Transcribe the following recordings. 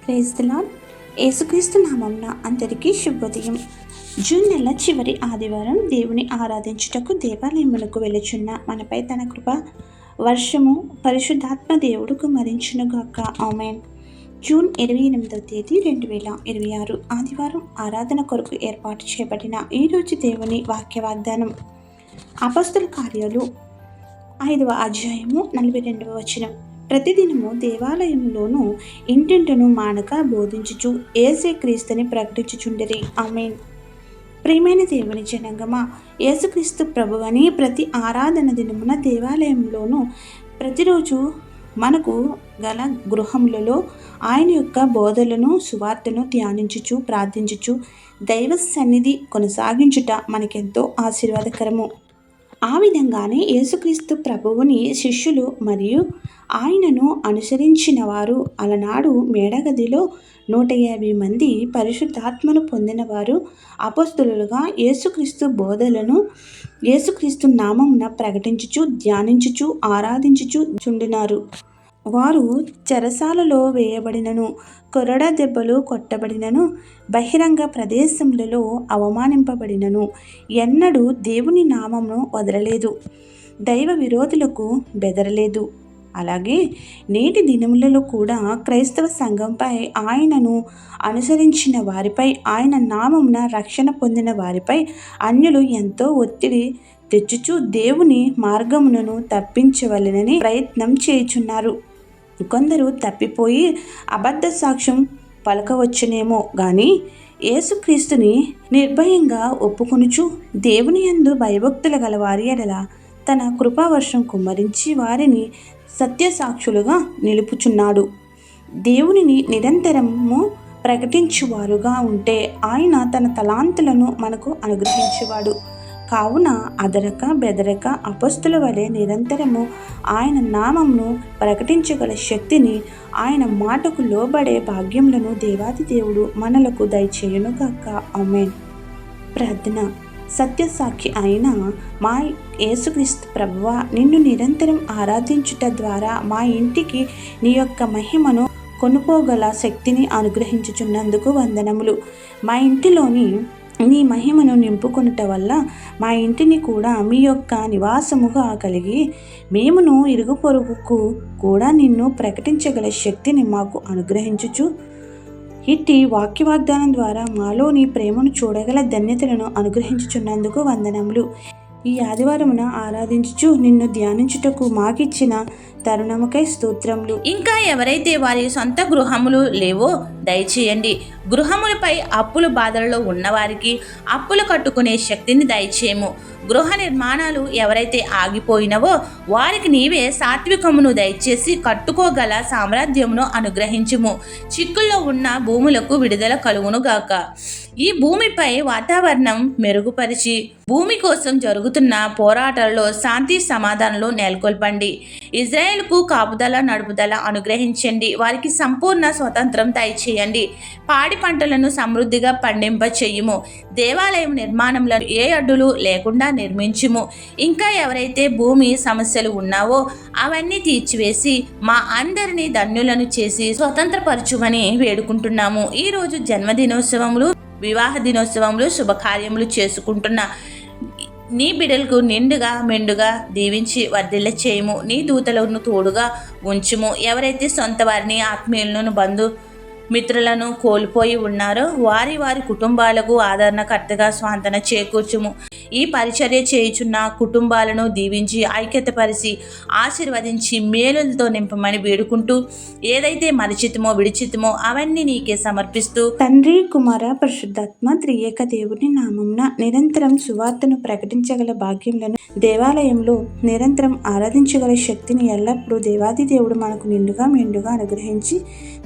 Praise the lord. యేసుక్రీస్తు నామమున అందరికీ శుభోదయం. జూన్ నెల చివరి ఆదివారం దేవుని ఆరాధించుటకు దేవాలయములకు వెలుచున్న మనపై తన కృప వర్షము పరిశుద్ధాత్మ దేవుడు కుమ్మరించునుగాక. ఆమేన్. జూన్ 28వ తేదీ 2026 ఆదివారం ఆరాధన కొరకు ఏర్పాటు చేయబడిన ఈరోజు దేవుని వాక్య వాగ్దానం అపొస్తలుల కార్యాలు 5వ అధ్యాయము 42వ వచనం. ప్రతిదినము దేవాలయంలోనూ ఇంటింటను మానక బోధించుచు యేసుక్రీస్తుని ప్రకటించుచుండిరి. ఆమేన్. ప్రియమైన దేవుని జనాంగమా, యేసుక్రీస్తు ప్రభువని ప్రతి ఆరాధన దినమున దేవాలయంలోనూ ప్రతిరోజు మనకు గల గృహములలో ఆయన యొక్క బోధలను సువార్తను ధ్యానించుచు ప్రార్థించుచు దైవ సన్నిధి కొనసాగించుట మనకెంతో ఆశీర్వాదకరము. ఆ విధంగానే యేసుక్రీస్తు ప్రభువుని శిష్యులు మరియు ఆయనను అనుసరించిన వారు అలనాడు మేడగదిలో 150 మంది పరిశుద్ధాత్మను పొందినవారు అపొస్తలులుగా యేసుక్రీస్తు బోధలను యేసుక్రీస్తు నామమున ప్రకటించుచు ధ్యానించుచు ఆరాధించుచు చుండినారు. వారు చెరసాలలో వేయబడినను, కొరడా దెబ్బలు కొట్టబడినను, బహిరంగ ప్రదేశములలో అవమానింపబడినను ఎన్నడూ దేవుని నామమును వదలలేదు, దైవ విరోధులకు బెదరలేదు. అలాగే నేటి దినములలో కూడా క్రైస్తవ సంఘంపై ఆయనను అనుసరించిన వారిపై, ఆయన నామమున రక్షణ పొందిన వారిపై అన్యులు ఎంతో ఒత్తిడి తెచ్చుచు దేవుని మార్గములను తప్పించవలెనని ప్రయత్నం చేయుచున్నారు. కొందరు తప్పిపోయి అబద్ధ సాక్ష్యం పలకవచ్చునేమో గాని యేసుక్రీస్తుని నిర్భయంగా ఒప్పుకొనుచు దేవుని యందు భయభక్తులు గల వారి ఎడల తన కృపావర్షం కుమ్మరించి వారిని సత్యసాక్షులుగా నిలుపుచున్నాడు. దేవునిని నిరంతరము ప్రకటించువారుగా ఉంటే ఆయన తన తలాంతులను మనకు అనుగ్రహించేవాడు. కావున అదరక బెదరక అపొస్తలుల వలె నిరంతరము ఆయన నామమును ప్రకటించగల శక్తిని, ఆయన మాటకు లోబడే భాగ్యములను దేవాది దేవుడు మనలకు దయచేయునుగాక. ఆమేన్. ప్రార్థన. సత్యసాక్షి అయిన మా యేసుక్రీస్తు ప్రభువా, నిన్ను నిరంతరం ఆరాధించుట ద్వారా మా ఇంటికి నీ యొక్క మహిమను కొనుపోగల శక్తిని అనుగ్రహించుచున్నందుకు వందనములు. మా ఇంటిలోని నీ మహిమను నింపుకొనుట వల్ల మా ఇంటిని కూడా మీ యొక్క నివాసముగా కలిగి మేమును ఇరుగు పొరుగుకు కూడా నిన్ను ప్రకటించగల శక్తిని మాకు అనుగ్రహించుచు ఇట్టి వాక్య వాగ్దానం ద్వారా మాలోని ప్రేమను చూడగల ధన్యతలను అనుగ్రహించుచున్నందుకు వందనములు. ఈ ఆదివారమున ఆరాధించుచు నిన్ను ధ్యానించుటకు మాకిచ్చిన తరుణముకై స్తోత్రములు. ఇంకా ఎవరైతే వారి సొంత గృహములు లేవో దయచేయండి. గృహములపై అప్పుల బాధలలో ఉన్నవారికి అప్పులు కట్టుకునే శక్తిని దయచేయము. గృహ నిర్మాణాలు ఎవరైతే ఆగిపోయినవో వారికి నీవే సాత్వికమును దయచేసి కట్టుకోగల సామ్రాజ్యమును అనుగ్రహించుము. చిక్కుల్లో ఉన్న భూములకు విడుదల కలుగును గాక. ఈ భూమిపై వాతావరణం మెరుగుపరిచి భూమి కోసం జరుగుతున్న పోరాటాలలో శాంతి సమాధానాలు నెలకొల్పండి. ఇజ్రాయెల్కు కాపుదల నడుపుదల అనుగ్రహించండి. వారికి సంపూర్ణ స్వతంత్రం దయచేయండి. పాడి పంటలను సమృద్ధిగా పండింప చెయ్యుము. దేవాలయం నిర్మాణంలో ఏ అడ్డులు లేకుండా నిర్మించుము. ఇంకా ఎవరైతే భూమి సమస్యలు ఉన్నావో అవన్నీ తీర్చివేసి మా అందరినీ ధన్యులను చేసి స్వతంత్రపరచుమని వేడుకుంటున్నాము. ఈరోజు జన్మదినోత్సవములు, వివాహ దినోత్సవములు, శుభకార్యములు చేసుకుంటున్న నీ బిడ్డలకు నిండుగా మెండుగా దీవించి వర్ధిల్ల చేయము. నీ దూతలను తోడుగా ఉంచుము. ఎవరైతే సొంత వారిని, ఆత్మీయులను, మిత్రులను కోల్పోయి ఉన్నారో వారి కుటుంబాలకు ఆదరణకర్తగా స్వాంతన చేకూర్చుము. ఈ పరిచర్య చేయుచున్న కుటుంబాలను దీవించి ఐక్యతపరిచి ఆశీర్వదించి మేలులతో నింపమని వేడుకుంటూ ఏదైతే మరిచితమో విడిచితమో అవన్నీ నీకే సమర్పిస్తూ తండ్రి, కుమార, పరిశుద్ధాత్మ త్రియేక దేవుని నామమున నిరంతరం సువార్తను ప్రకటించగల భాగ్యములను, దేవాలయంలో నిరంతరం ఆరాధించగల శక్తిని ఎల్లప్పుడూ దేవాది దేవుడు మనకు నిండుగా మెండుగా అనుగ్రహించి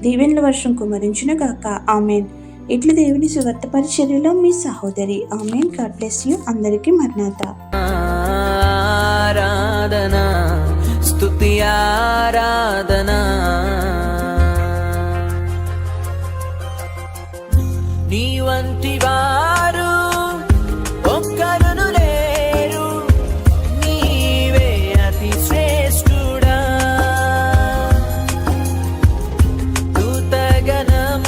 దీవెనల వర్షం కుమరించును గాక. ఆమేన్. ఇట్లు దేవుని సువార్త పరిచర్యలో మీ సహోదరి. ఆమేన్. God bless you. అందరికీ మరణాత. ఆరాధనా స్తుతి ఆరాధనా నీ వంటి వారు ఒక్కరును లేరు, నీవే అతి శ్రేష్ఠుడా. దూతగణం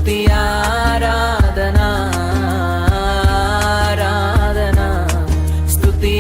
స్తుతి ఆరాధనా ఆరాధనా స్తుతి